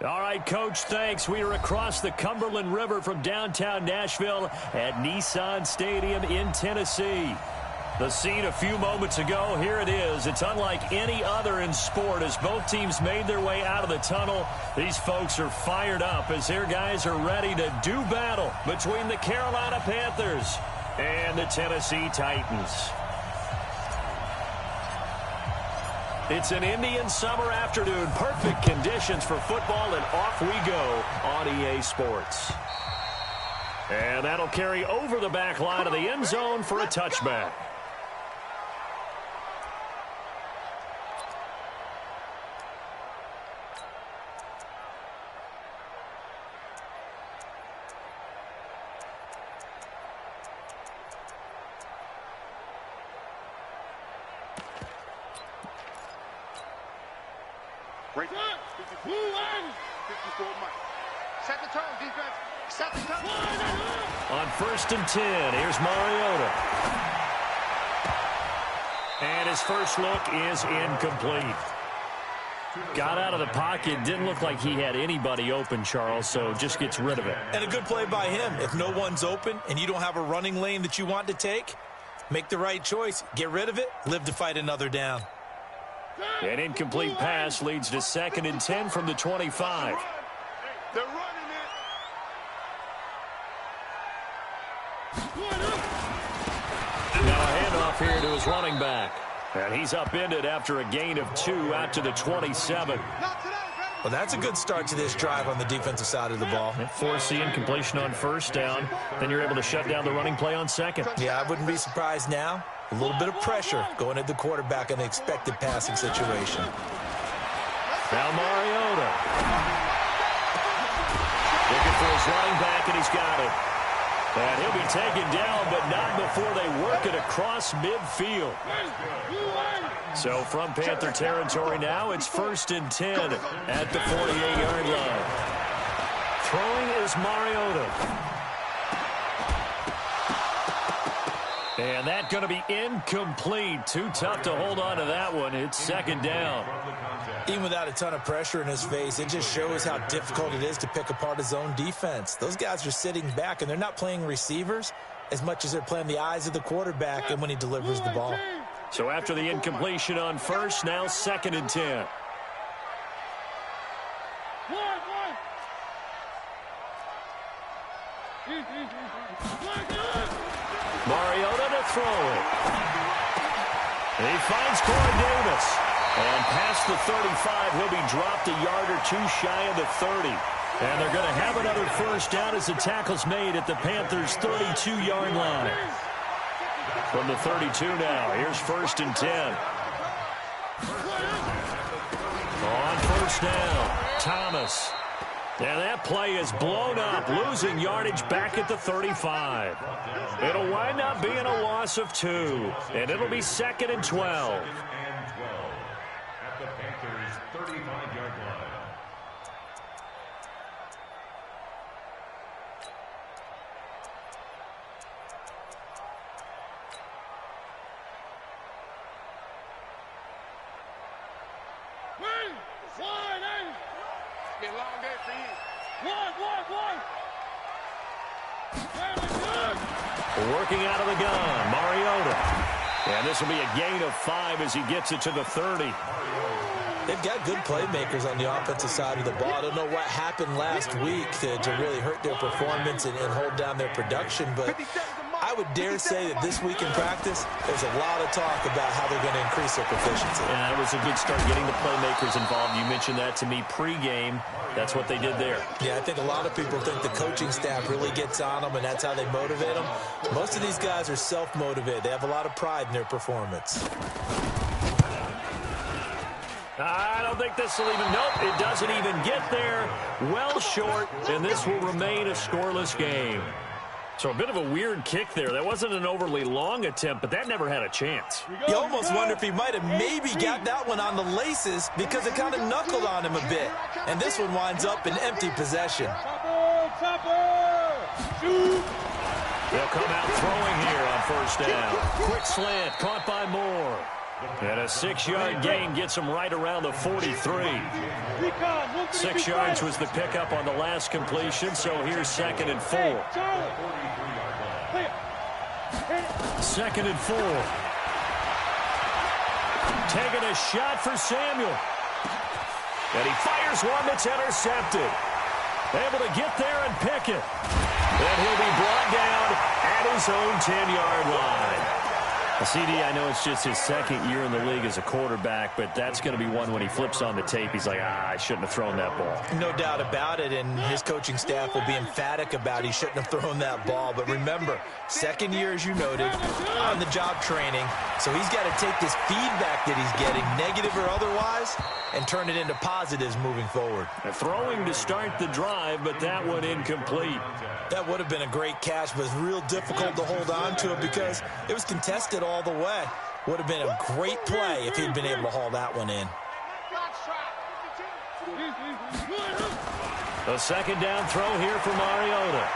All right, Coach, thanks. We are across the Cumberland River from downtown Nashville at Nissan Stadium in Tennessee. The scene a few moments ago, here it is. It's unlike any other in sport as both teams made their way out of the tunnel. These folks are fired up as their guys are ready to do battle between the Carolina Panthers and the Tennessee Titans. It's an Indian summer afternoon. Perfect conditions for football, and off we go on EA Sports. And that'll carry over the back line of the end zone for a touchback. Break. 54 Mike. Set the tone, defense. Set the tone. On 1st and 10, here's Mariota. And his first look is incomplete. Got out of the pocket. Didn't look like he had anybody open, Charles, so just gets rid of it. And a good play by him. If no one's open and you don't have a running lane that you want to take, make the right choice. Get rid of it. Live to fight another down. An incomplete pass leads to 2nd and 10 from the 25. They're running it. Now a handoff here to his running back. And he's upended after a gain of 2 out to the 27. Well, that's a good start to this drive on the defensive side of the ball. Force the incompletion on 1st down. Then you're able to shut down the running play on 2nd. Yeah, I wouldn't be surprised now. A little bit of pressure going at the quarterback in the expected passing situation. Now Mariota. Looking for his running back, and he's got it. And he'll be taken down, but not before they work it across midfield. So from Panther territory now, it's 1st and 10 at the 48-yard line. Throwing is Mariota. And that's going to be incomplete. Too tough to hold on to that one. It's 2nd down. Even without a ton of pressure in his face, it just shows how difficult it is to pick apart his own defense. Those guys are sitting back, and they're not playing receivers as much as they're playing the eyes of the quarterback and when he delivers the ball. So after the incompletion on 1st, now 2nd and 10. Mariota to throw it. And he finds Corey Davis. And past the 35, he'll be dropped a yard or 2 shy of the 30. And they're going to have another 1st down as the tackle's made at the Panthers' 32-yard line. From the 32 now, here's 1st and 10. On 1st down, Thomas. And that play is blown up, losing yardage back at the 35. It'll wind up being a loss of 2, and it'll be 2nd and 12. At the Panthers' 35-yard line. Been a long day for you. Working out of the gun, Mariota. And this will be a gain of 5 as he gets it to the 30. They've got good playmakers on the offensive side of the ball. I don't know what happened last week to really hurt their performance and hold down their production, but I would dare say that this week in practice, there's a lot of talk about how they're going to increase their proficiency. Yeah, it was a good start getting the playmakers involved. You mentioned that to me pregame. That's what they did there. Yeah, I think a lot of people think the coaching staff really gets on them, and that's how they motivate them. Most of these guys are self-motivated. They have a lot of pride in their performance. I don't think this will even, nope, it doesn't even get there. Well short, and this will remain a scoreless game. So a bit of a weird kick there. That wasn't an overly long attempt, but that never had a chance. You almost wonder if he might have maybe got that one on the laces because it kind of knuckled on him a bit. And this one winds up in empty possession. They'll come out throwing here on 1st down. Quick slant, caught by Moore. And a 6-yard gain gets him right around the 43. 6 yards was the pickup on the last completion, so here's 2nd and 4. 2nd and 4. Taking a shot for Samuel. And he fires one that's intercepted. Able to get there and pick it. And he'll be brought down at his own 10-yard line. CD, I know it's just his 2nd year in the league as a quarterback, but that's going to be one when he flips on the tape. He's like, I shouldn't have thrown that ball. No doubt about it, and his coaching staff will be emphatic about he shouldn't have thrown that ball. But remember, 2nd year, as you noted, on-the-job training, so he's got to take this feedback that he's getting, negative or otherwise, and turn it into positives moving forward. Throwing to start the drive, but that one incomplete. That would have been a great catch, but it's real difficult to hold on to it because it was contested all the way. Would have been a great play if he'd been able to haul that one in. A 2nd down throw here for Mariota.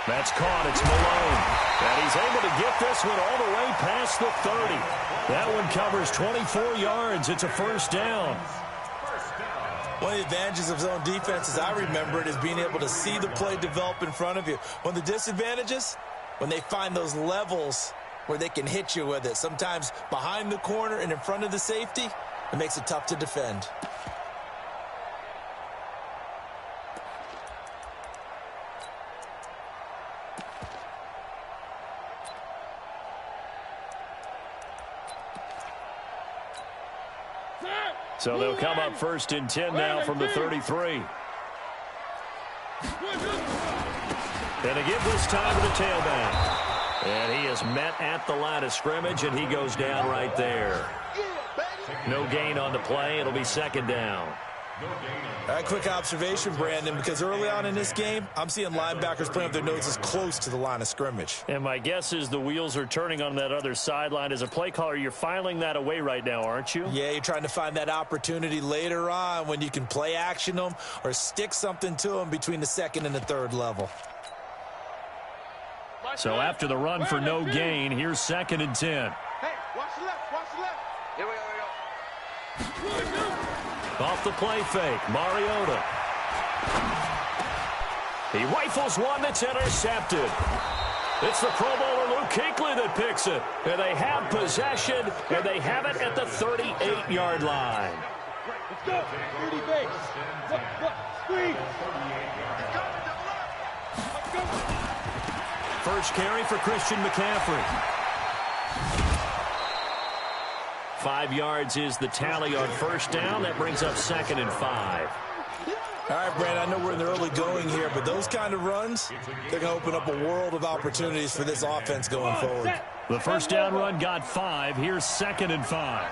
That's caught. It's Malone. And he's able to get this one all the way past the 30. That one covers 24 yards. It's a 1st down. One of the advantages of zone defense, as I remember it, is being able to see the play develop in front of you. One of the disadvantages, when they find those levels where they can hit you with it, sometimes behind the corner and in front of the safety, it makes it tough to defend. So they'll come up 1st and 10 now from the 33. And to give this time to the tailback. And he is met at the line of scrimmage, and he goes down right there. No gain on the play. It'll be 2nd down. All right, quick observation, Brandon, because early on in this game, I'm seeing linebackers playing with their noses close to the line of scrimmage. And my guess is the wheels are turning on that other sideline. As a play caller, you're filing that away right now, aren't you? Yeah, you're trying to find that opportunity later on when you can play action them or stick something to them between the 2nd and the 3rd level. So after the run for no gain, here's 2nd and 10. Hey, watch the left, watch the left. Here we go, Off the play fake, Mariota. He rifles one that's intercepted. It's the Pro Bowler Luke Kuechly that picks it. And they have possession, and they have it at the 38-yard line. Let's go. 30 base. Screen. First carry for Christian McCaffrey. 5 yards is the tally on 1st down. That brings up 2nd and 5. All right, Brandon, I know we're in the early going here, but those kind of runs, they're going to open up a world of opportunities for this offense going forward. The 1st down run got 5. Here's 2nd and 5.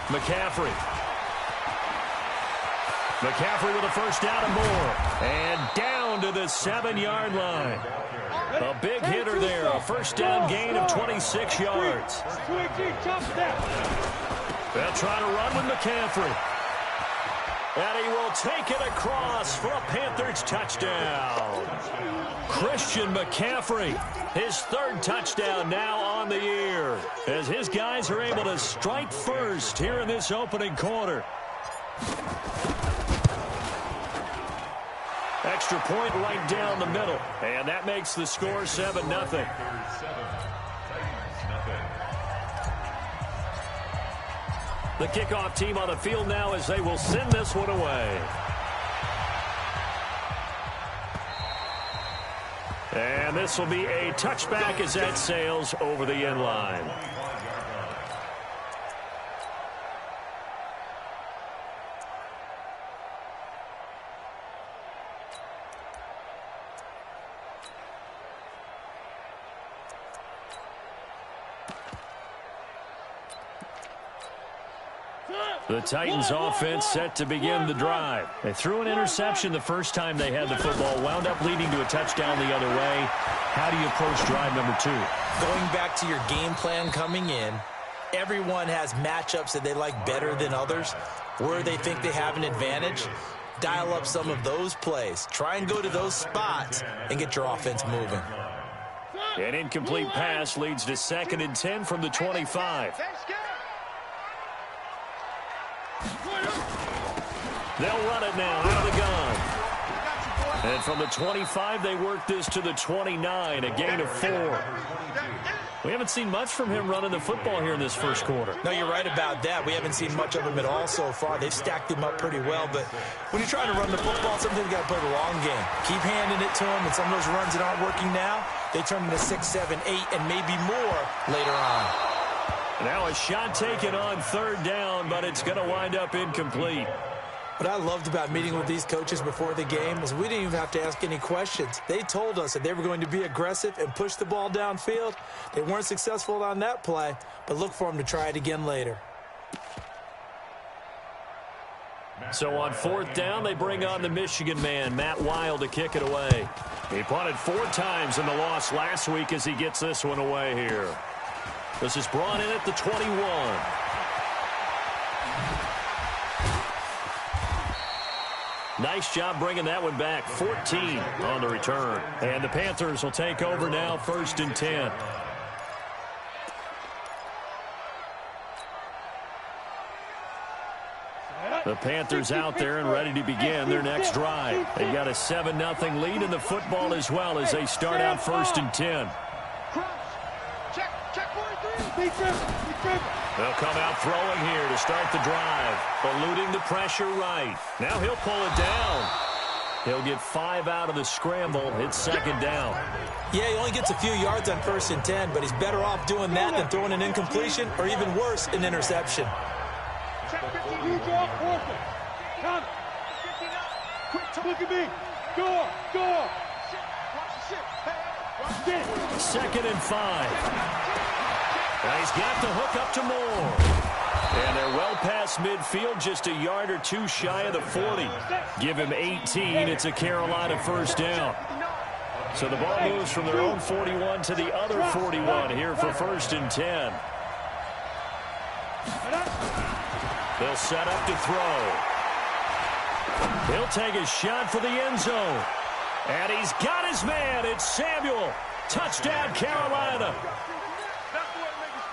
McCaffrey. McCaffrey with a 1st down and more. And down to the 7-yard line. A big hitter there. A 1st down gain of 26 yards. They'll try to run with McCaffrey. And he will take it across for a Panthers touchdown. Christian McCaffrey, his 3rd touchdown now on the year, as his guys are able to strike first here in this opening quarter. Extra point right down the middle, and that makes the score 7-0. The kickoff team on the field now as they will send this one away. And this will be a touchback as that sails over the end line. The Titans offense set to begin the drive. They threw an interception the first time they had the football, wound up leading to a touchdown the other way. How do you approach drive number 2? Going back to your game plan coming in, everyone has matchups that they like better than others, where they think they have an advantage. Dial up some of those plays. Try and go to those spots and get your offense moving. An incomplete pass leads to 2nd and 10 from the 25. They'll run it now out of the gun. And from the 25, they work this to the 29, a gain of 4. We haven't seen much from him running the football here in this first quarter. No, you're right about that. We haven't seen much of him at all so far. They've stacked him up pretty well, but when you're trying to run the football, sometimes you got to play the long game. Keep handing it to him, and some of those runs that aren't working now, they turn into 6, 7, 8, and maybe more later on. Now a shot taken on 3rd down, but it's going to wind up incomplete. What I loved about meeting with these coaches before the game is we didn't even have to ask any questions. They told us that they were going to be aggressive and push the ball downfield. They weren't successful on that play, but look for them to try it again later. So on 4th down, they bring on the Michigan man, Matt Wild, to kick it away. He punted 4 times in the loss last week as he gets this one away here. This is brought in at the 21. Nice job bringing that one back. 14 on the return. And the Panthers will take over now, 1st and 10. The Panthers out there and ready to begin their next drive. They've got a 7-0 lead in the football as well as they start out 1st and 10. They'll come out throwing here to start the drive, eluding the pressure right. Now he'll pull it down. He'll get 5 out of the scramble. It's 2nd down. Yeah, he only gets a few yards on 1st and 10, but he's better off doing that than throwing an incompletion or even worse, an interception. Look at me. Go. 2nd and 5. Now he's got the hook up to Moore. And they're well past midfield, just a yard or 2 shy of the 40. Give him 18. It's a Carolina 1st down. So the ball moves from their own 41 to the other 41 here for 1st and 10. They'll set up to throw. He'll take a shot for the end zone. And he's got his man. It's Samuel. Touchdown, Carolina.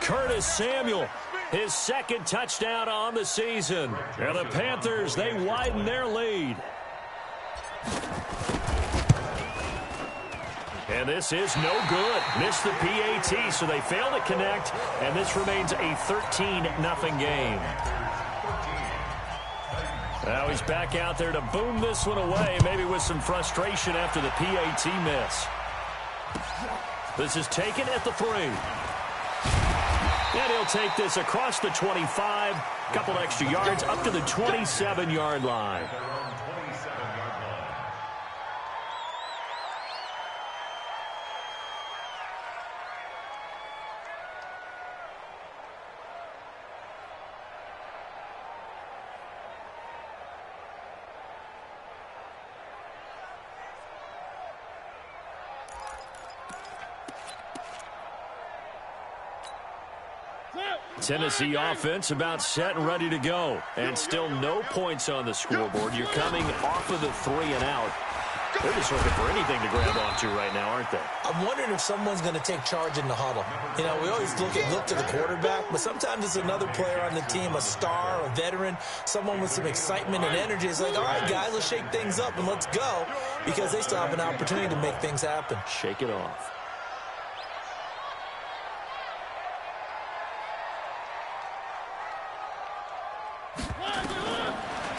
Curtis Samuel, his 2nd touchdown on the season. And the Panthers, they widen their lead. And this is no good. Missed the PAT, so they fail to connect. And this remains a 13-0 game. Now he's back out there to boom this one away, maybe with some frustration after the PAT miss. This is taken at the 3. And he'll take this across the 25, couple extra yards up to the 27-yard line. Tennessee offense about set and ready to go. And still no points on the scoreboard. You're coming off of the 3 and out. They're just looking for anything to grab onto right now, aren't they? I'm wondering if someone's going to take charge in the huddle. You know, we always look to the quarterback, but sometimes it's another player on the team, a star, a veteran, someone with some excitement and energy. It's like, all right, guys, let's shake things up and let's go, because they still have an opportunity to make things happen. Shake it off.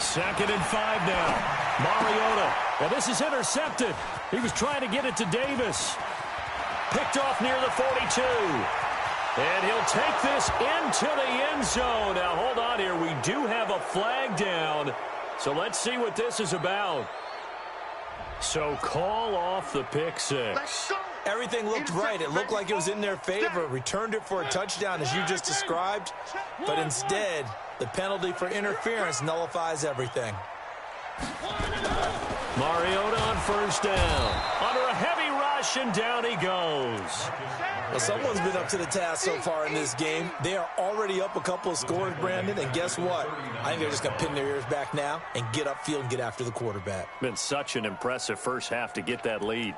Second and 5 now. Mariota. Well, this is intercepted. He was trying to get it to Davis. Picked off near the 42. And he'll take this into the end zone. Now, hold on here. We do have a flag down. So let's see what this is about. So call off the pick 6. Everything looked right. It looked like it was in their favor. Returned it for a touchdown, as you just described. But instead, the penalty for interference nullifies everything. Mariota on first down. Under a heavy rush, and down he goes. Well, someone's been up to the task so far in this game. They are already up a couple of scores, Brandon, and guess what? I think they're just going to pin their ears back now and get upfield and get after the quarterback. Been such an impressive first half to get that lead.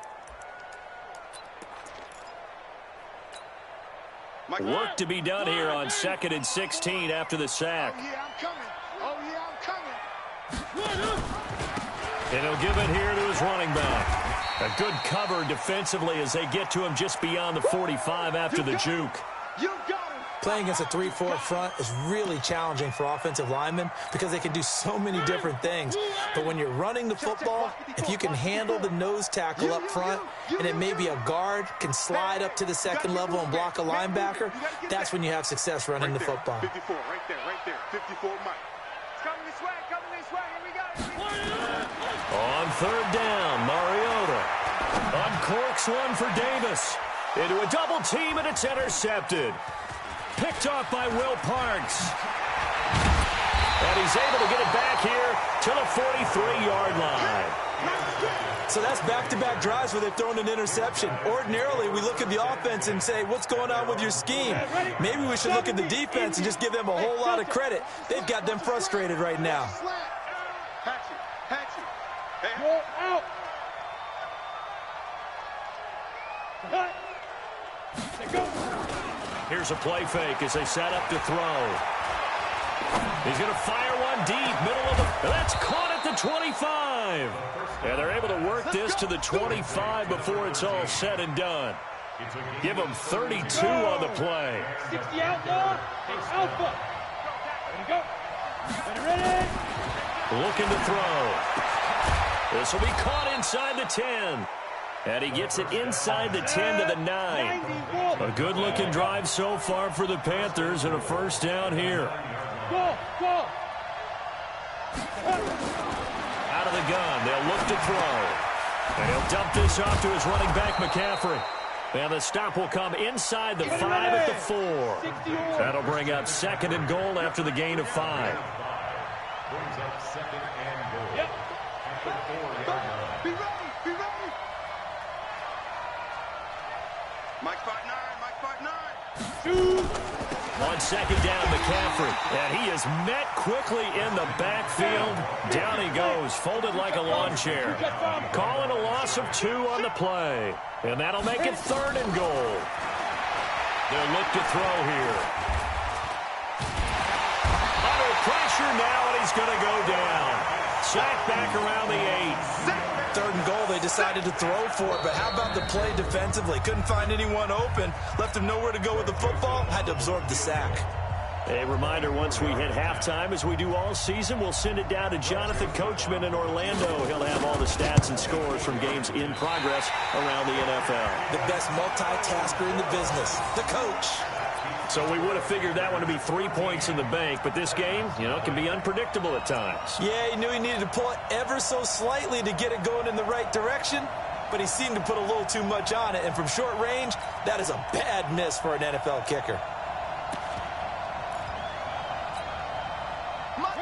Work to be done here on 2nd and 16 after the sack. Oh, yeah, I'm coming. Oh, yeah, I'm coming. And he'll give it here to his running back. A good cover defensively as they get to him just beyond the 45 after the juke. You got him. Playing against a 3-4 front is really challenging for offensive linemen because they can do so many different things. But when you're running the football, if you can handle the nose tackle up front, and it may be a guard can slide up to the second level and block a linebacker, that's when you have success running the football. 54, right there, 54, Mike. It's coming this way, here we go. On 3rd down, Mariota uncorks one for Davis. Into a double team, and it's intercepted. Picked off by Will Parks. And he's able to get it back here to the 43-yard line. So that's back-to-back drives where they've thrown an interception. Ordinarily, we look at the offense and say, what's going on with your scheme? Maybe we should look at the defense and just give them a whole lot of credit. They've got them frustrated right now. Patch it. Hey, out. Here's a play fake as they set up to throw. He's going to fire one deep, middle of the... That's caught at the 25. And they're able to work this to the 25 before it's all said and done. Give them 32 on the play. 60 out there. Alpha. Ready, go. Ready. Looking to throw. This will be caught inside the 10. And he gets it inside the 10 to the 9. A good-looking drive so far for the Panthers and a first down here. Go. Out of the gun, they'll look to throw. And he'll dump this off to his running back, McCaffrey. And the stop will come inside the 5 at the 4. That'll bring up 2nd and goal after the gain of 5. Brings up 2nd and goal. Yep. At the 4-yard line. Be ready. Mike 5'9", On 2nd down, McCaffrey. And he is met quickly in the backfield. Down he goes, folded like a lawn chair. Calling a loss of 2 on the play. And that'll make it 3rd and goal. They'll look to throw here. Under pressure now, and he's going to go down. Sacked back around the 8. 3rd and goal, they decided to throw for it, but how about the play defensively? Couldn't find anyone open, left him nowhere to go with the football, had to absorb the sack. A reminder, once we hit halftime, as we do all season, we'll send it down to Jonathan Coachman in Orlando. He'll have all the stats and scores from games in progress around the NFL. The best multitasker in the business, the coach. So we would have figured that one to be 3 points in the bank, but this game, can be unpredictable at times. Yeah, he knew he needed to pull it ever so slightly to get it going in the right direction, but he seemed to put a little too much on it, and from short range, that is a bad miss for an NFL kicker.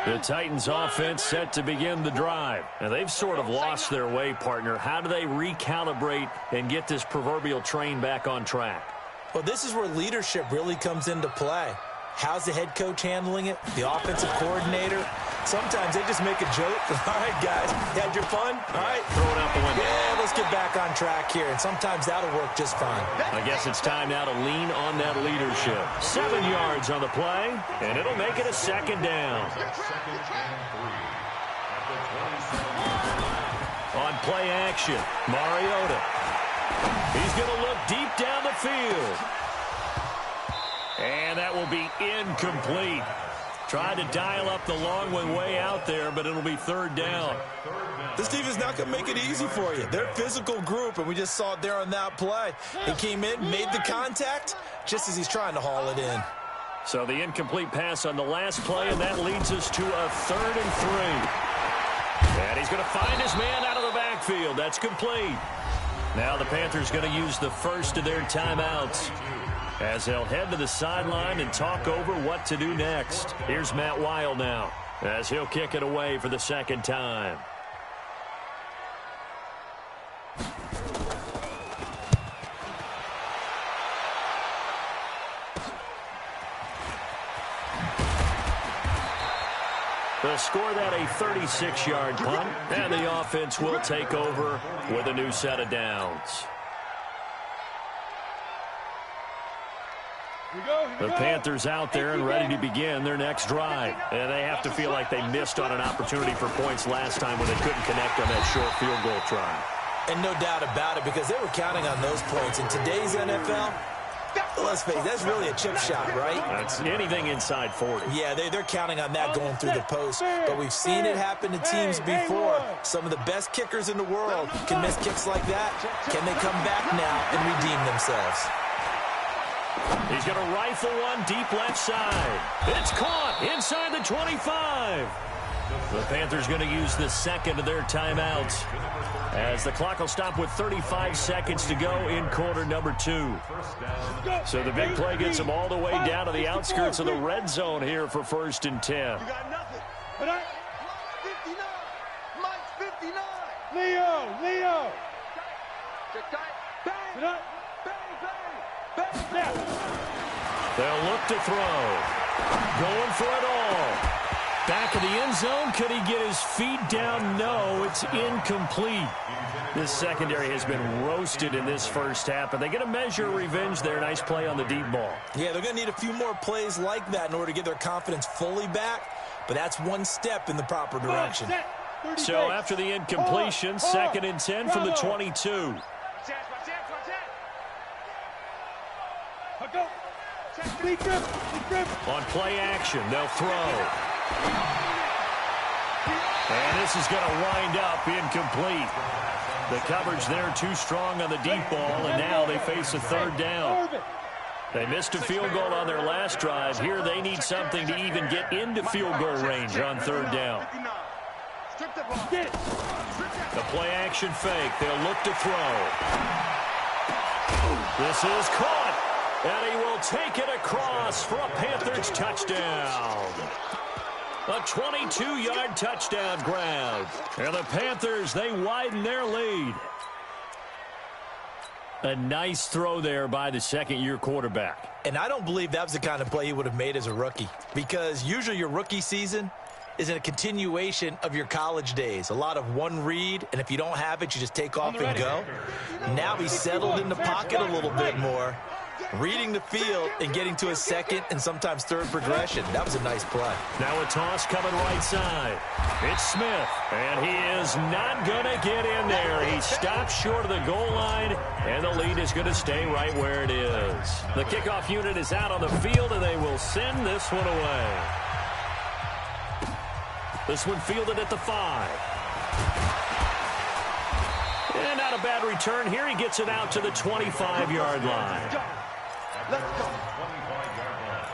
The Titans offense set to begin the drive. And they've sort of lost their way, partner. How do they recalibrate and get this proverbial train back on track? Well, this is where leadership really comes into play. How's the head coach handling it? The offensive coordinator? Sometimes they just make a joke. All right, guys, you had your fun? All right. Throw it out the window. Yeah, let's get back on track here. And sometimes that'll work just fine. I guess it's time now to lean on that leadership. 7 yards on the play, and it'll make it a 2nd down. 2nd and 3. At the 27. On play action, Mariota. He's going to look deep down the field. And that will be incomplete. Tried to dial up the long one way out there, but it'll be 3rd down. This team is not going to make it easy for you. They're a physical group, and we just saw it there on that play. He came in, made the contact, just as he's trying to haul it in. So the incomplete pass on the last play, and that leads us to a 3rd and 3. And he's going to find his man out of the backfield. That's complete. Now the Panthers going to use the first of their timeouts as they'll head to the sideline and talk over what to do next. Here's Matt Weil now as he'll kick it away for the 2nd time. They'll score that a 36-yard punt, and the offense will take over with a new set of downs. The Panthers out there and ready to begin their next drive. And they have to feel like they missed on an opportunity for points last time when they couldn't connect on that short field goal try. And no doubt about it, because they were counting on those points. In today's NFL, let's face it, that's really a chip shot, right? That's anything inside 40. Yeah, they're counting on that going through the post. But we've seen it happen to teams before. Some of the best kickers in the world can miss kicks like that. Can they come back now and redeem themselves? He's going to rifle one deep left side. It's caught inside the 25. The Panthers going to use the second of their timeouts, as the clock will stop with 35 seconds to go in quarter number 2. So the big play gets them all the way down to the outskirts of the red zone here for 1st and 10. You got nothing. 59. Mike's 59. Leo. Check tight. Bang. Bang. Bang. They'll look to throw. Going for it all. Back of the end zone. Could he get his feet down? No, it's incomplete. This secondary has been roasted in this first half, but they get a measure of revenge there. Nice play on the deep ball. Yeah, they're going to need a few more plays like that in order to get their confidence fully back, but that's one step in the proper direction. So after the incompletion, 2nd and 10 from the 22. On play action, they'll throw. And this is going to wind up incomplete. The coverage there too strong on the deep ball, and now they face a 3rd down. They missed a field goal on their last drive. Here they need something to even get into field goal range on 3rd down. The play action fake. They'll look to throw. This is caught, and he will take it across for a Panthers touchdown. A 22-yard touchdown grab. And the Panthers, they widen their lead. A nice throw there by the second-year quarterback. And I don't believe that was the kind of play he would have made as a rookie, because usually your rookie season is a continuation of your college days. A lot of one read, and if you don't have it, you just take off and go. Now he's settled in the pocket a little bit more, reading the field and getting to a second and sometimes third progression. That was a nice play. Now a toss coming right side. It's Smith, and he is not going to get in there. He stops short of the goal line, and the lead is going to stay right where it is. The kickoff unit is out on the field, and they will send this one away. This one fielded at the 5. And not a bad return here. He gets it out to the 25-yard line. Let's go. 25-yard line.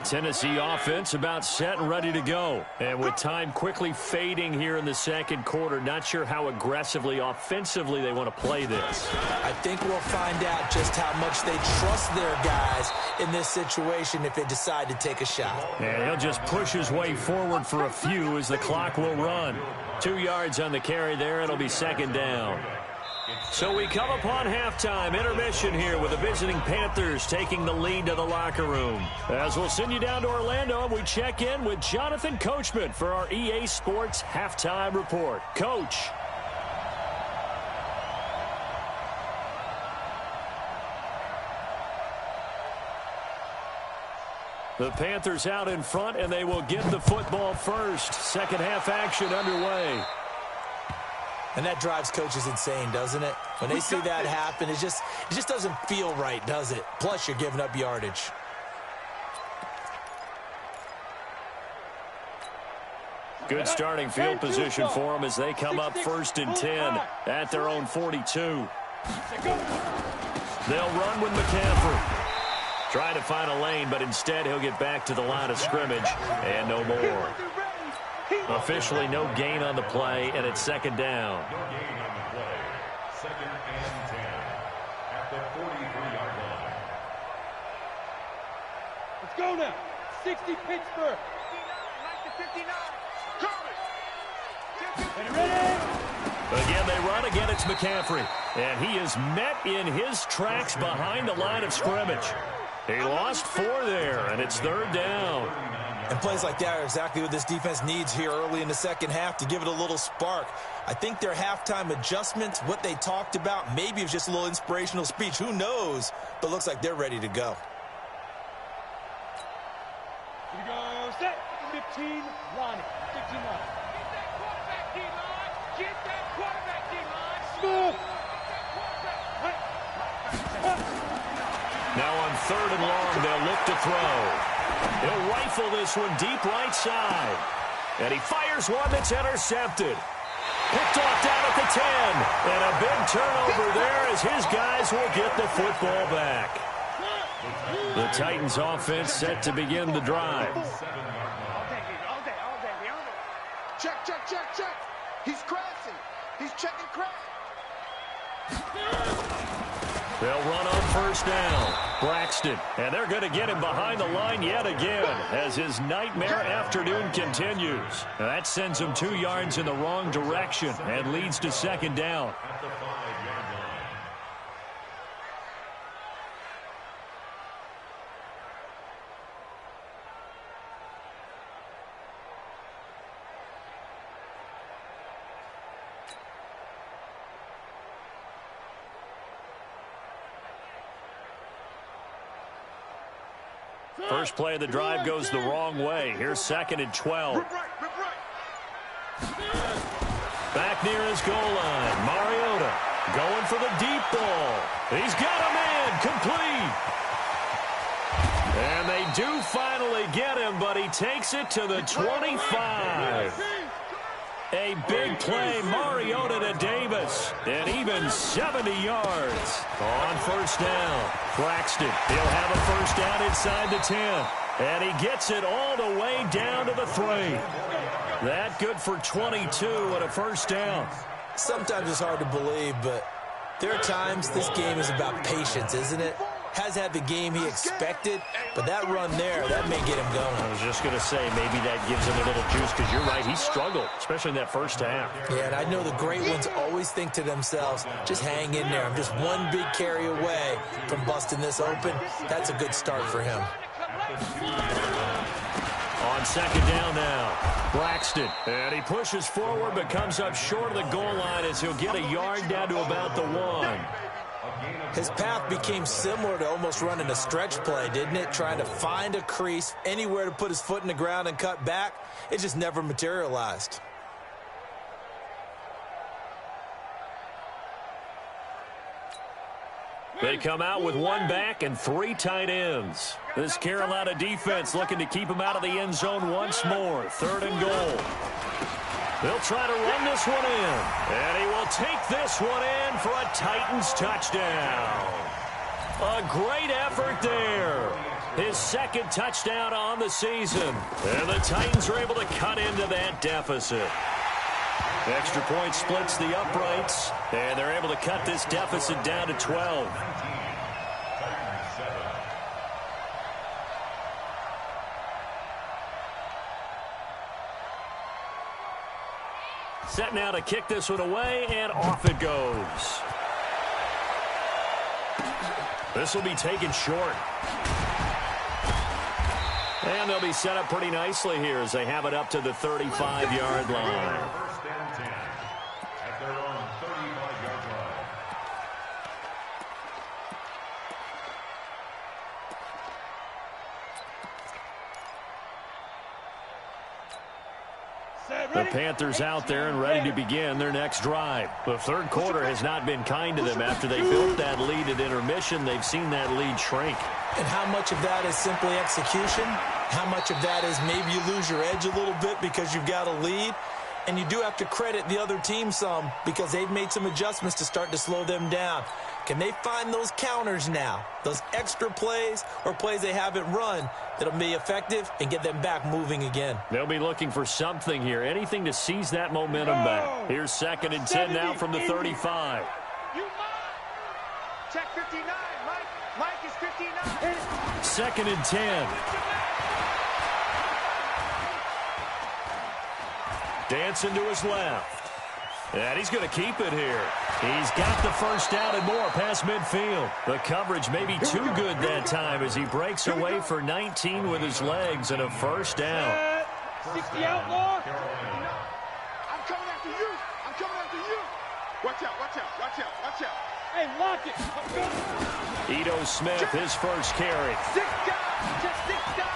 Tennessee offense about set and ready to go. And with time quickly fading here in the second quarter, not sure how aggressively, offensively they want to play this. I think we'll find out just how much they trust their guys in this situation if they decide to take a shot. And he'll just push his way forward for a few as the clock will run. 2 yards on the carry there. It'll be 2nd down. So we come upon halftime intermission here with the visiting Panthers taking the lead to the locker room. As we'll send you down to Orlando, and we check in with Jonathan Coachman for our EA Sports Halftime Report. Coach. The Panthers out in front, and they will get the football first. Second half action underway. And that drives coaches insane, doesn't it? When they see that happen, it just doesn't feel right, does it? Plus, you're giving up yardage. Good starting field position for them as they come up 1st and 10 at their own 42. They'll run with McCaffrey. Trying to find a lane, but instead he'll get back to the line of scrimmage and no more. Officially no gain on the play, and it's 2nd down. No gain on the play. 2nd and 10 at the 43-yard line. Let's go now. 60 Pittsburgh. 59. Again, they run. Again, it's McCaffrey. And he is met in his tracks behind the line of scrimmage. He lost 4 there, and it's 3rd down. And plays like that are exactly what this defense needs here early in the second half to give it a little spark. I think their halftime adjustments, what they talked about, maybe it was just a little inspirational speech. Who knows? But looks like they're ready to go. Here we go. Set. 15, Lonnie. 15 line. Get that quarterback, D-line. Smooth. Now on 3rd and long, they'll look to throw. He'll rifle this one deep right side. And he fires one that's intercepted. Picked off down at the 10. And a big turnover there as his guys will get the football back. The Titans offense set to begin the drive. All day. Check. He's crashing. He's checking crash. They'll run on 1st down. Braxton. And they're going to get him behind the line yet again as his nightmare afternoon continues. Now that sends him 2 yards in the wrong direction and leads to 2nd down. At the 5-yard line. First play of the drive goes the wrong way. Here's 2nd and 12. Back near his goal line. Mariota going for the deep ball. He's got a man complete. And they do finally get him, but he takes it to the 25. A big play, Mariota to Davis, and even 70 yards. On 1st down, Braxton, he'll have a 1st down inside the 10, and he gets it all the way down to the 3. That good for 22 and a 1st down. Sometimes it's hard to believe, but there are times this game is about patience, isn't it? Has had the game he expected, but that run there, that may get him going. I was just going to say, maybe that gives him a little juice, because you're right, he struggled, especially in that 1st half. Yeah, and I know the great ones always think to themselves, just hang in there. I'm just one big carry away from busting this open. That's a good start for him. On 2nd down now, Braxton. And he pushes forward, but comes up short of the goal line as he'll get a yard down to about the 1. His path became similar to almost running a stretch play, didn't it? Trying to find a crease, anywhere to put his foot in the ground and cut back. It just never materialized. They come out with 1 back and 3 tight ends. This Carolina defense looking to keep him out of the end zone once more. 3rd and goal. They'll try to run this one in. And he will take this one in for a Titans touchdown. A great effort there. His 2nd touchdown on the season. And the Titans are able to cut into that deficit. Extra point splits the uprights. And they're able to cut this deficit down to 12. Set now to kick this one away, and off it goes. This will be taken short. And they'll be set up pretty nicely here as they have it up to the 35-yard line. 1st and 10 at their own 35-yard line. The Panthers out there and ready to begin their next drive. The 3rd quarter has not been kind to them. After they built that lead at intermission, they've seen that lead shrink. And how much of that is simply execution? How much of that is maybe you lose your edge a little bit because you've got a lead? And you do have to credit the other team some because they've made some adjustments to start to slow them down. Can they find those counters now, those extra plays or plays they haven't run that'll be effective and get them back moving again? They'll be looking for something here, anything to seize that momentum back. Here's 2nd and 10 now from the 35. Check 59, Mike is 59. 2nd and 10. Dancing to his left. And he's going to keep it here. He's got the first down and more past midfield. The coverage may be too good that time as he breaks away for 19 with his legs and a first down. 60 outlaw. I'm coming after you. I'm coming after you. Watch out, watch out, watch out, watch out. Hey, lock it. Ito Smith, his first carry. 6 down. Just 6 down.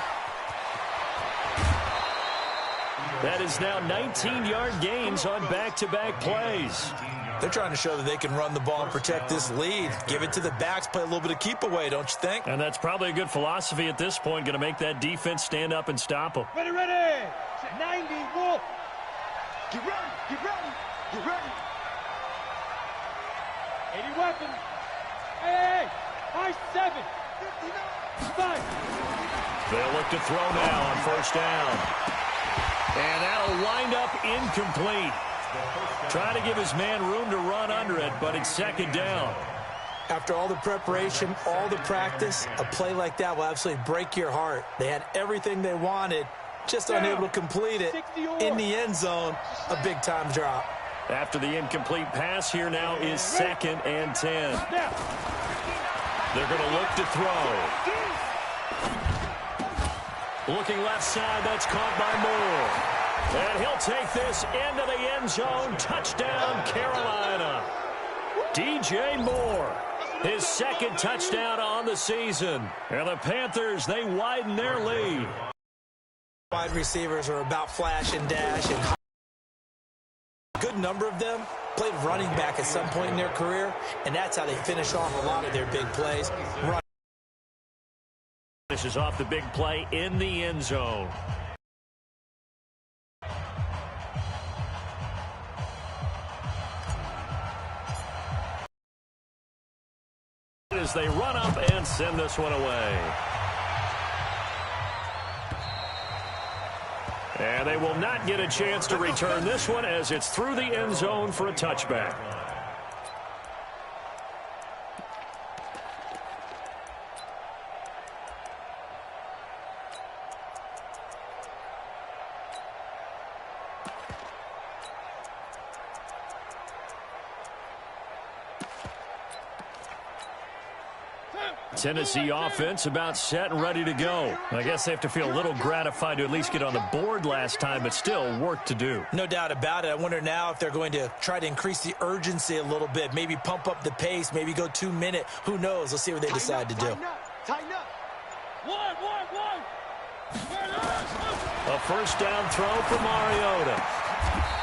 That is now 19-yard gains on back-to-back plays. They're trying to show that they can run the ball and protect this lead. Give it to the backs, play a little bit of keep away, don't you think? And that's probably a good philosophy at this point, going to make that defense stand up and stop them. Ready, ready. 90, Wolf. Get ready, get ready, get ready. 80 weapons. Hey, high 7. 5. They'll look to throw now on first down. And that'll wind up incomplete. Trying to give his man room to run under it, but it's second down. After all the preparation, all the practice, a play like that will absolutely break your heart. They had everything they wanted, just unable to complete it. In the end zone, a big-time drop. After the incomplete pass, here now is 2nd and 10. They're going to look to throw. Looking left side, that's caught by Moore. And he'll take this into the end zone. Touchdown, Carolina. DJ Moore, his 2nd touchdown on the season. And the Panthers, they widen their lead. Wide receivers are about flash and dash. And a good number of them played running back at some point in their career, and that's how they finish off a lot of their big plays. Finishes off the big play in the end zone. As they run up and send this one away. And they will not get a chance to return this one as it's through the end zone for a touchback. Tennessee offense about set and ready to go. I guess they have to feel a little gratified to at least get on the board last time, but still work to do. No doubt about it. I wonder now if they're going to try to increase the urgency a little bit, maybe pump up the pace, maybe go 2-minute. Who knows? Let's see what they decide to do. Tighten up. One. A first down throw for Mariota.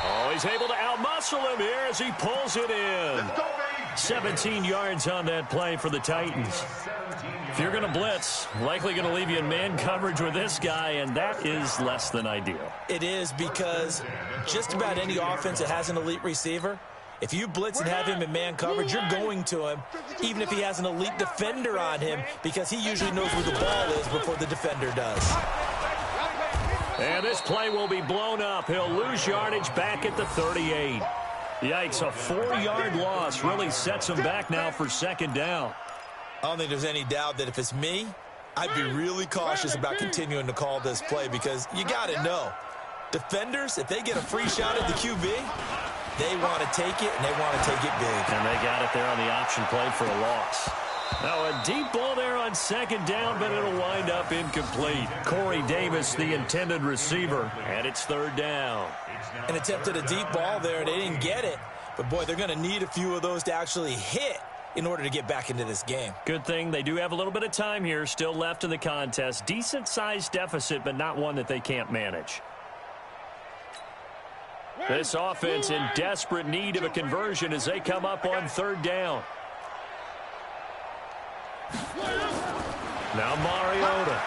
Oh, he's able to outmuscle him here as he pulls it in. Let's go, baby. 17 yards on that play for the Titans. If you're going to blitz, likely going to leave you in man coverage with this guy, and that is less than ideal. It is, because just about any offense that has an elite receiver, if you blitz and have him in man coverage, you're going to him, even if he has an elite defender on him, because he usually knows where the ball is before the defender does. And this play will be blown up. He'll lose yardage back at the 38. Yikes, a 4-yard loss really sets him back now for second down. I don't think there's any doubt that if it's me, I'd be really cautious about continuing to call this play, because you got to know, defenders, if they get a free shot at the QB, they want to take it, and they want to take it big. And they got it there on the option play for a loss. Now a deep ball there on second down, but it'll wind up incomplete. Corey Davis, the intended receiver, and it's third down. An attempt at a deep ball there, they didn't get it. But, boy, they're going to need a few of those to actually hit in order to get back into this game. Good thing they do have a little bit of time here still left in the contest. Decent-sized deficit, but not one that they can't manage. This offense in desperate need of a conversion as they come up on third down. Now Mariota.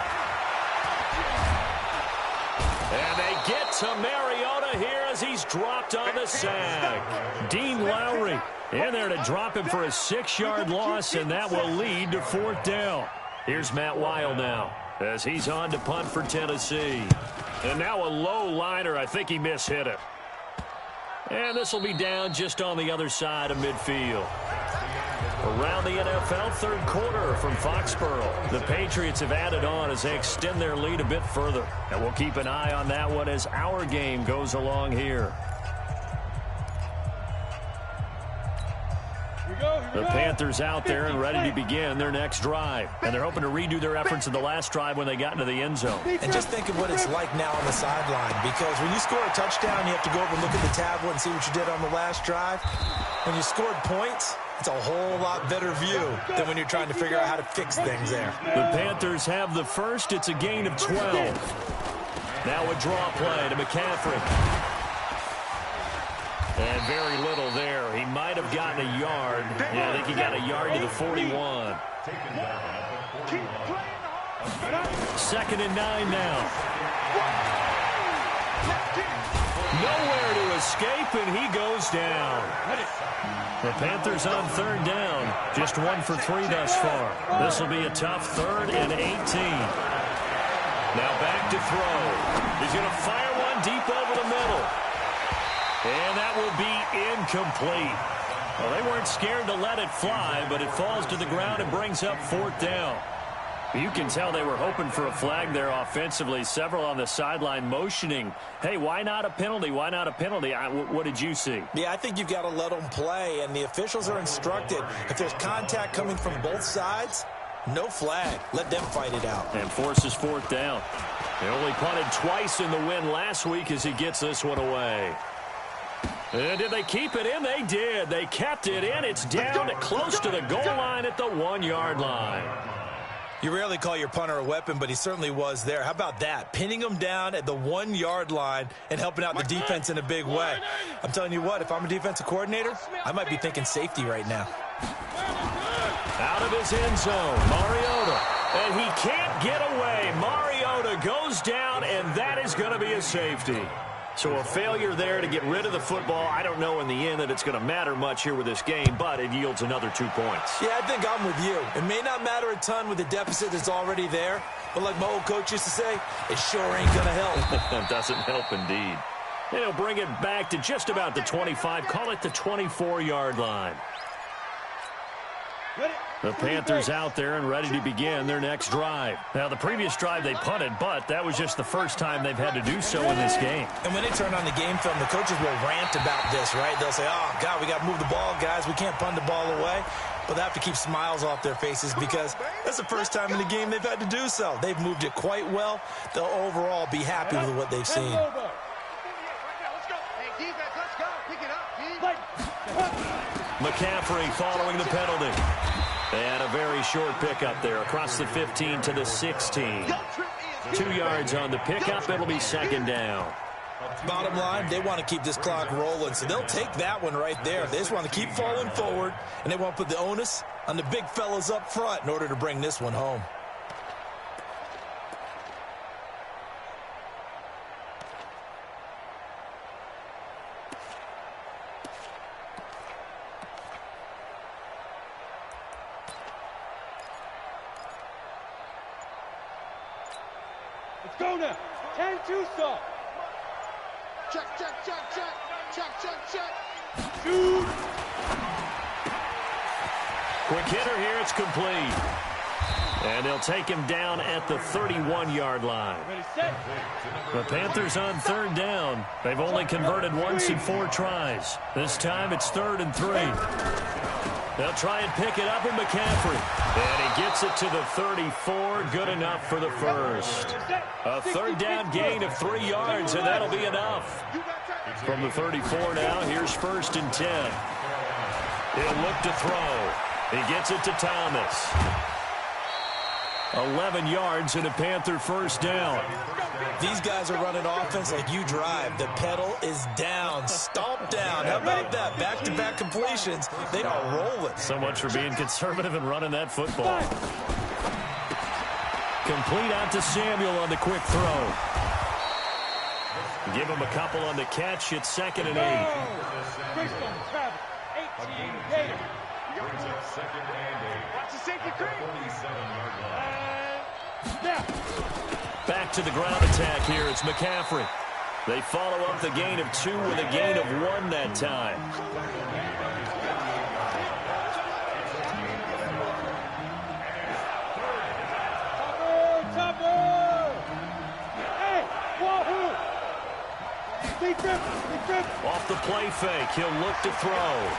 And they get to Mariota here as he's dropped on the sack. Dean Lowry in there to drop him for a 6-yard loss, and that will lead to fourth down. Here's Matt Weil now as he's on to punt for Tennessee. And now a low liner. I think he mishit it. And this will be down just on the other side of midfield. Around the NFL third quarter from Foxborough. The Patriots have added on as they extend their lead a bit further. And we'll keep an eye on that one as our game goes along here. The Panthers out there and ready to begin their next drive. And they're hoping to redo their efforts in the last drive when they got into the end zone. And just think of what it's like now on the sideline, because when you score a touchdown, you have to go over and look at the tablet and see what you did on the last drive. When you scored points, it's a whole lot better view than when you're trying to figure out how to fix things there. The Panthers have the first. It's a gain of 12. Now a draw play to McCaffrey. And very little there. He might have gotten a yard. Yeah, I think he got a yard to the 41. Second and 9 now. Nowhere to escape, and he goes down. The Panthers on third down. Just 1 for 3 thus far. This will be a tough 3rd and 18. Now back to throw. He's going to fire one deep over the middle. And that will be incomplete. Well, they weren't scared to let it fly, but it falls to the ground and brings up 4th down. You can tell they were hoping for a flag there offensively. Several on the sideline motioning, hey, why not a penalty? Why not a penalty? What did you see? Yeah, I think you've got to let them play, and the officials are instructed. If there's contact coming from both sides, no flag. Let them fight it out. And forces 4th down. They only punted twice in the win last week as he gets this one away. And did they keep it in? They did. They kept it in. It's down close to the goal line at the 1-yard line. You rarely call your punter a weapon, but he certainly was there. How about that? Pinning him down at the 1-yard line and helping out the defense in a big way. I'm telling you what, if I'm a defensive coordinator, I might be thinking safety right now. Out of his end zone, Mariota. And he can't get away. Mariota goes down, and that is going to be a safety. So a failure there to get rid of the football. I don't know in the end that it's going to matter much here with this game, but it yields another 2 points. Yeah, I think I'm with you. It may not matter a ton with the deficit that's already there, but like my old coach used to say, it sure ain't going to help. It doesn't help indeed. And he'll bring it back to just about the 25, call it the 24-yard line. The Panthers out there and ready to begin their next drive. Now, the previous drive they punted, but that was just the first time they've had to do so in this game. And when they turn on the game film, the coaches will rant about this, right? They'll say, oh, God, we got to move the ball, guys. We can't punt the ball away. But they have to keep smiles off their faces because that's the first time in the game they've had to do so. They've moved it quite well. They'll overall be happy with what they've seen. McCaffrey following the penalty. And a very short pickup there across the 15 to the 16. 2 yards on the pickup. It'll be 2nd down. Bottom line, they want to keep this clock rolling, so they'll take that one right there. They just want to keep falling forward, and they want to put the onus on the big fellas up front in order to bring this one home. Let's go now. 10-2 stop. Check, check, check, check. Check, check, check. Shoot. Quick hitter here. It's complete. And they'll take him down at the 31-yard line. Ready, set. The Panthers on 3rd down. They've only converted once in 4 tries. This time it's 3rd and 3. They'll try and pick it up in McCaffrey. And he gets it to the 34. Good enough for the first. A 3rd down gain of 3 yards, and that'll be enough. From the 34 now, here's 1st and 10. He'll look to throw. He gets it to Thomas. 11 yards and a Panther 1st down. These guys are running offense like you drive. The pedal is down, stomp down. How about that? Back-to-back completions. They are rolling. So much for being conservative and running that football. Complete out to Samuel on the quick throw. Give him a couple on the catch. It's 2nd and 8. Travis, 18 Gator. Brings up 2nd and 8. Watch the safety creep. 47-yard line. Now. Back to the ground attack here. It's McCaffrey. They follow up the gain of 2 with a gain of 1 that time. Topper! Hey, wahoo! Big trip, big trip. Off the play fake, he'll look to throw.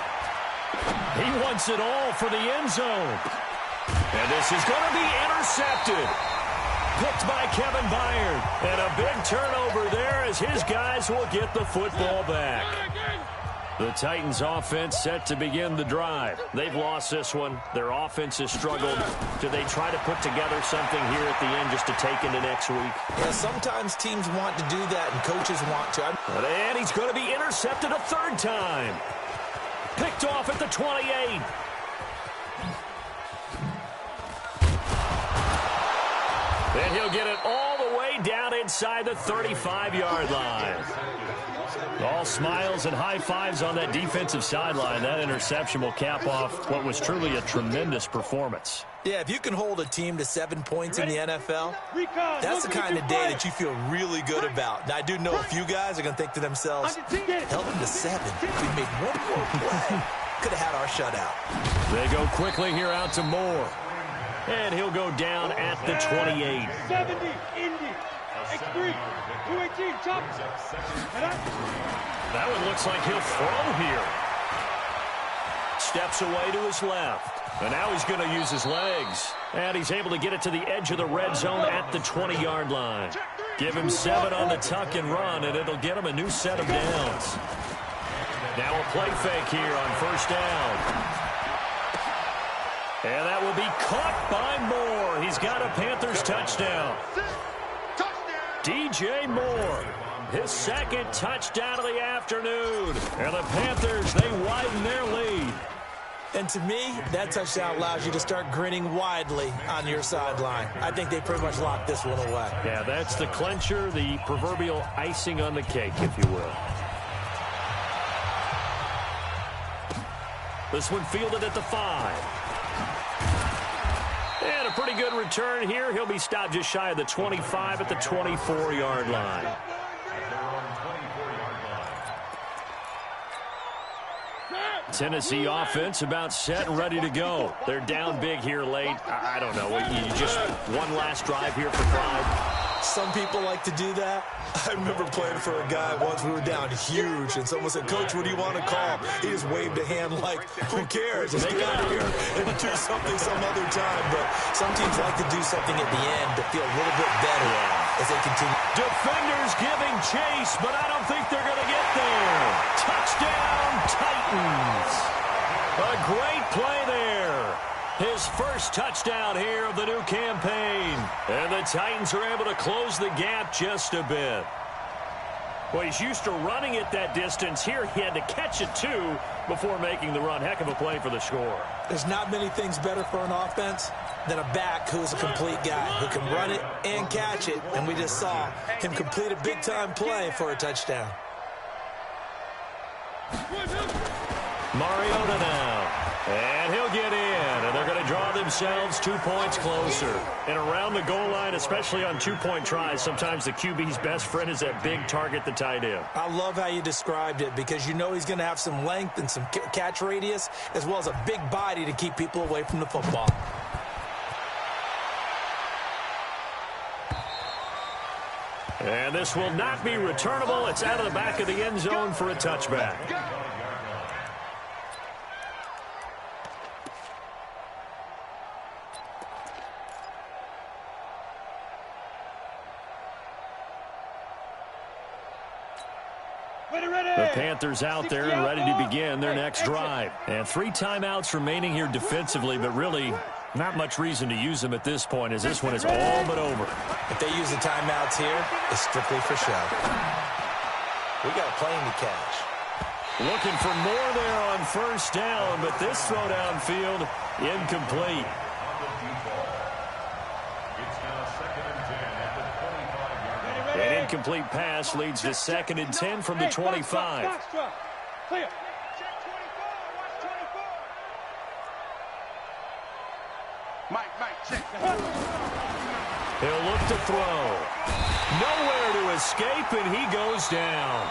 He wants it all for the end zone. And this is going to be intercepted. Picked by Kevin Byard. And a big turnover there as his guys will get the football back. The Titans offense set to begin the drive. They've lost this one. Their offense has struggled. Do they try to put together something here at the end just to take into next week? Yeah, sometimes teams want to do that and coaches want to. And he's going to be intercepted a third time. Picked off at the 28. And he'll get it all the way down inside the 35-yard line. All smiles and high fives on that defensive sideline. That interception will cap off what was truly a tremendous performance. Yeah, if you can hold a team to 7 points in the NFL, that's the kind of day that you feel really good about. Now, I do know a few guys are going to think to themselves, held them to 7. We made one more play. Could have had our shutout. They go quickly here out to Moore. And he'll go down at the 28. 70, Indy, X3, 218, chop. That one looks like he'll throw here. Steps away to his left. And now he's going to use his legs. And he's able to get it to the edge of the red zone at the 20-yard line. Give him 7 on the tuck and run, and it'll get him a new set of downs. Now a play fake here on first down. And that will be caught by Moore. He's got a Panthers touchdown. DJ Moore, his second touchdown of the afternoon. And the Panthers, they widen their lead. And to me, that touchdown allows you to start grinning widely on your sideline. I think they pretty much locked this one away. Yeah, that's the clincher, the proverbial icing on the cake, if you will. This one fielded at the 5. And a pretty good return here. He'll be stopped just shy of the 25 at the 24-yard line. Tennessee offense about set and ready to go. They're down big here late. I don't know. You just one last drive here for pride. Some people like to do that. I remember playing for a guy once. We were down huge, and someone said, "Coach, what do you want to call?" He just waved a hand like, who cares? Just get out of here and do something some other time. But some teams like to do something at the end to feel a little bit better as they continue. Defenders giving chase, but I don't think they're going to get there. Touchdown, Titans. A great play there. His first touchdown here of the new campaign. And the Titans are able to close the gap just a bit. Well, he's used to running it that distance. Here he had to catch it, too, before making the run. Heck of a play for the score. There's not many things better for an offense than a back who's a complete guy, who can run it and catch it. And we just saw him complete a big-time play for a touchdown. Mariota now. And he'll get in, and they're going to draw themselves 2 points closer. And around the goal line, especially on two-point tries, sometimes the QB's best friend is that big target, the tight end. I love how you described it because you know he's going to have some length and some catch radius as well as a big body to keep people away from the football. And this will not be returnable. It's out of the back of the end zone for a touchback. The Panthers out there and ready to begin their next drive. And 3 timeouts remaining here defensively, but really not much reason to use them at this point as this one is all but over. If they use the timeouts here, it's strictly for show. We got a plane to catch. Looking for more there on first down, but this throw downfield incomplete. An incomplete pass leads to 2nd and 10 from the 25. He'll look to throw. Nowhere to escape, and he goes down.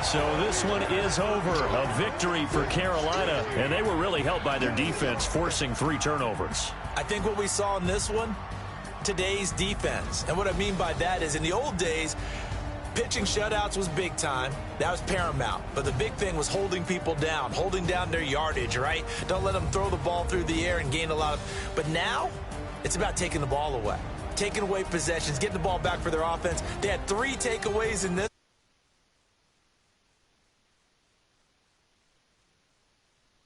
So this one is over. A victory for Carolina, and they were really helped by their defense, forcing 3 turnovers. I think what we saw in this one, today's defense. And what I mean by that is in the old days, Pitching shutouts was big time. That was paramount. But the big thing was holding people down, holding down their yardage, right? Don't let them throw the ball through the air and gain a lot of... But now, it's about taking the ball away. Taking away possessions, getting the ball back for their offense. They had 3 takeaways in this.